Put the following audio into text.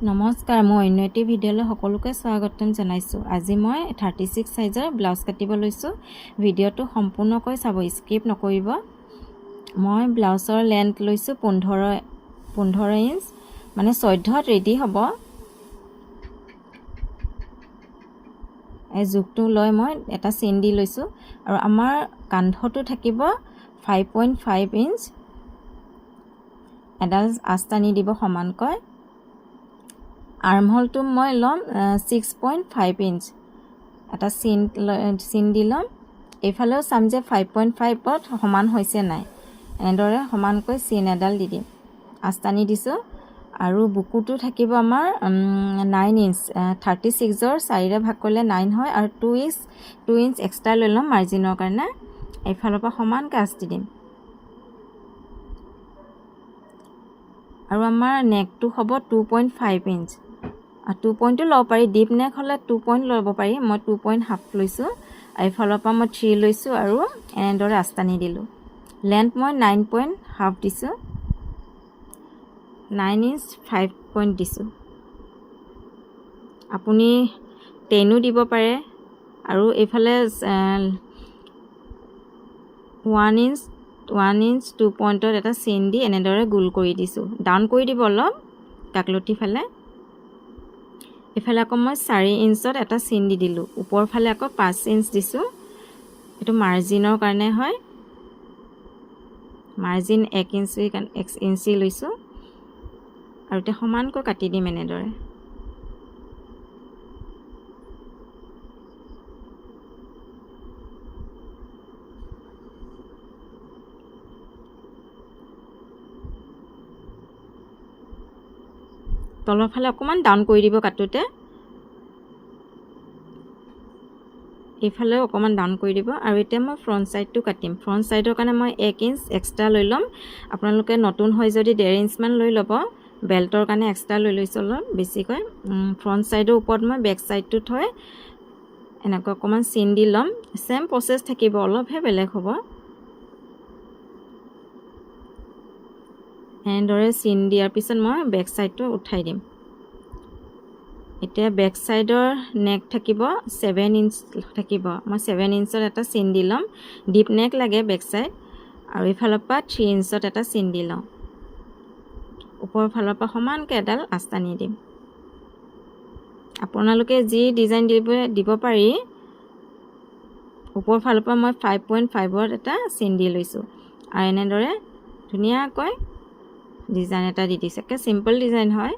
নমস্কাৰ, মই অন্য এটি ভিডিঅ'লৈ সকলোকে স্বাগতম জনাইছোঁ। আজি মই 36 সাইজৰ ব্লাউজ কাটিব লৈছোঁ। ভিডিঅ'টো সম্পূৰ্ণকৈ চাব, স্কিপ নকৰিব। মই ব্লাউজৰ লেন্থ লৈছোঁ 15 ইঞ্চ, মানে 14ত ৰেডি হ'ব। এই জোখটো লৈ মই এটা চিন দি লৈছোঁ আৰু আমাৰ কান্ধটো থাকিব 5.5 ইঞ্চ। এডাল আস্তানি দিব সমানকৈ। আৰ্মহোলটো মই ল'ম 6.5 ইঞ্চ। এটা চিন দি ল'ম। এইফালেও চাম যে 5.5ত সমান হৈছে নাই। এনেদৰে সমানকৈ চিন এডাল দি দিম। আস্তানি দিছোঁ আৰু বুকুটো থাকিব আমাৰ 9 ইঞ্চ। 36ৰ 4ৰে ভাগ কৰিলে 9 হয় আৰু 2 ইঞ্চ এক্সট্ৰা লৈ ল'ম মাৰ্জিনৰ কাৰণে। এইফালৰ পৰা সমানকৈ আঁচ দি দিম। আৰু আমাৰ নেকটো হ'ব 2.5 ইঞ্চ। 2 পইণ্টটো ল'ব পাৰি, ডিপ নেক হ'লে 2 পইণ্ট ল'ব পাৰি। মই 2.5 লৈছোঁ। এইফালৰ পৰা মই 3 লৈছোঁ আৰু এনেদৰে আস্তানি দিলোঁ। লেন্থ মই 9.5 দিছোঁ। 9 ইঞ্চ 5 পইণ্ট দিছোঁ। আপুনি 10ও দিব পাৰে। আৰু এইফালে 1 ইঞ্চ 2 পইণ্টত এটা চিন দি এনেদৰে গোল কৰি দিছোঁ। ডাউন কৰি দিব অলপ কাকলতি ফালে। এইফালে আকৌ মই 4 ইঞ্চত এটা চিন দি দিলোঁ। ওপৰৰ ফালে আকৌ 5 ইঞ্চ দিছোঁ। এইটো মাৰ্জিনৰ কাৰণে হয়। মাৰ্জিন 1 ইঞ্চি লৈছোঁ আৰু এতিয়া সমানকৈ কাটি দিম এনেদৰে। তলৰ ফালে অকণমান ডাউন কৰি দিব কাটোতে। এইফালেও অকণমান ডাউন কৰি দিব। আৰু এতিয়া মই ফ্ৰণ্ট ছাইডটো কাটিম। ফ্ৰণ্ট ছাইডৰ কাৰণে মই 1 ইঞ্চ এক্সট্ৰা লৈ ল'ম। আপোনালোকে নতুন হয় যদি 1.5 ইঞ্চমান লৈ ল'ব। বেল্টৰ কাৰণে এক্সট্ৰা লৈ লৈছোঁ অলপ বেছিকৈ। ফ্ৰণ্ট ছাইডৰ ওপৰত মই বেক ছাইডটো থৈ এনেকৈ অকণমান চিন দি ল'ম। ছেম প্ৰচেছ থাকিব, অলপহে বেলেগ হ'ব। এনেদৰে চিন দিয়াৰ পিছত মই বেক ছাইডটো উঠাই দিম। এতিয়া বেক ছাইডৰ নেক থাকিব 7 ইঞ্চ থাকিব। মই 7 ইঞ্চত এটা চিন দি ল'ম। ডিপ নেক লাগে বেক ছাইড। আৰু এইফালৰ পৰা 3 ইঞ্চত এটা চিন দি লওঁ। ওপৰৰ ফালৰ পৰা সমানকৈ এডাল আস্তানি দিম। আপোনালোকে যি ডিজাইন দিব পাৰি। ওপৰৰ ফালৰ পৰা মই 5.5ত এটা চিন দি লৈছোঁ আৰু এনেদৰে ধুনীয়াকৈ ডিজাইন এটা দি দিছোঁ। একে চিম্পল ডিজাইন হয়।